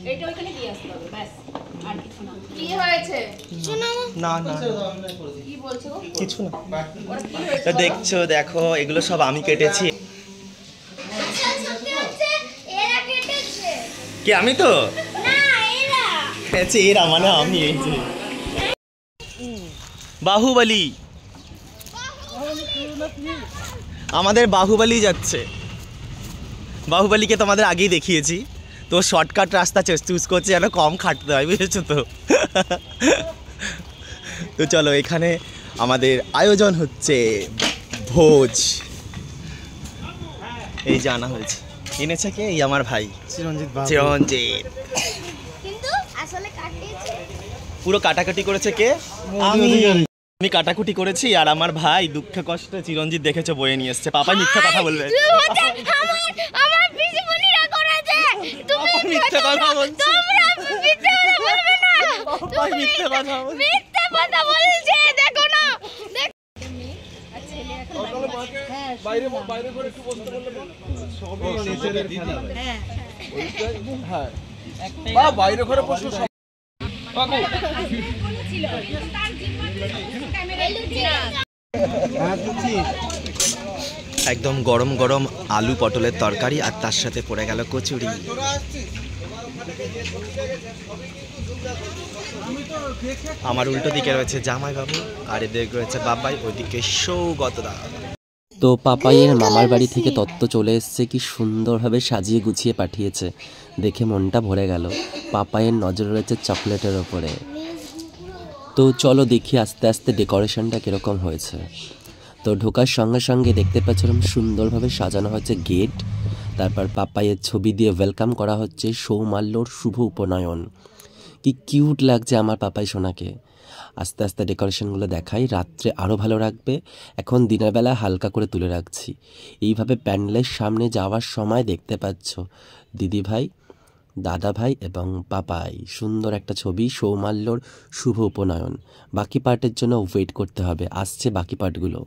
এইটা ওখানে দিয়ে আসতে হবে ব্যাস, আর কিছু না। কি হয়েছে? না না কি বলছো? কিছু না। তো দেখছো, দেখো এগুলো সব আমি কেটেছি। কি আমি তো এরা মানে আমি এই যে বাহুবলী, আমাদের বাহুবলী যাচ্ছে। বাহুবলীকে তোমাদের আগেই দেখিয়েছি, তো শর্টকাট রাস্তা চুজ করছে যেন কম খাটতে হয়, বুঝেছো তো। তো চলো, এখানে আমাদের আয়োজন হচ্ছে ভোজ। এই যে আনা হয়েছে, এনেছে কে? এই আমার ভাই চিরঞ্জিত। কিন্তু আসলে কাটিয়েছে, পুরো কাটাকাটি করেছে কে? আমি কাটাকুটি করেছি, আর আমার ভাই দুঃখে কষ্টে চিরঞ্জিত দেখেছো বয়ে নিয়ে এসছে। পাপা মিথ্যা কথা বলবে, আমার পিসিমণিরা করেছে। তুমি মিথ্যা কথা বলছো, তোমরা মিথ্যা কথা বলবে না। পাপা মিথ্যা কথা বলছে। মিথ্যা কথা বলছে, দেখো না। বাইরে বাইরে করে একটু বসতে বললে সবই নেচারের খেলা। হ্যাঁ বা বাইরে ঘরে বসে সব কাকু একদম গরম গরম আলু পটলের তরকারি, আর তার সাথে পড়ে গেল কচুরি। আমার উল্টো দিকে রয়েছে জামাইবাবু, আর এদের রয়েছে বাবাই, ওইদিকে সৌগতদা। তো পাপাইয়ের মামার বাড়ি থেকে তত্ত্ব চলে এসছে, কি সুন্দরভাবে সাজিয়ে গুছিয়ে পাঠিয়েছে, দেখে মনটা ভরে গেল। পাপাইয়ের নজর রয়েছে চকলেটের ওপরে। তো চলো দেখি আস্তে আস্তে ডেকোরেশনটা কীরকম হয়েছে। তো ঢোকার সঙ্গে সঙ্গে দেখতে পাচ্ছিলাম সুন্দরভাবে সাজানো হচ্ছে গেট, তারপর পাপাইয়ের ছবি দিয়ে ওয়েলকাম করা হচ্ছে সৌমাল্যর শুভ উপনয়ন। কি কিউট লাগছে আমার পাপাই সোনাকে। আস্তে আস্তে ডেকোরেশনগুলো দেখাই, রাত্রে আরও ভালো রাখবে। এখন দিনের বেলা হালকা করে তুলে রাখছি। এইভাবে প্যান্ডেলের সামনে যাওয়ার সময় দেখতে পাচ্ছ দিদিভাই, দাদা ভাই এবং পাপাই, সুন্দর একটা ছবি সৌমাল্যর শুভ উপনয়ন। বাকি পার্টের জন্য ওয়েট করতে হবে, আসছে বাকি পার্টগুলো।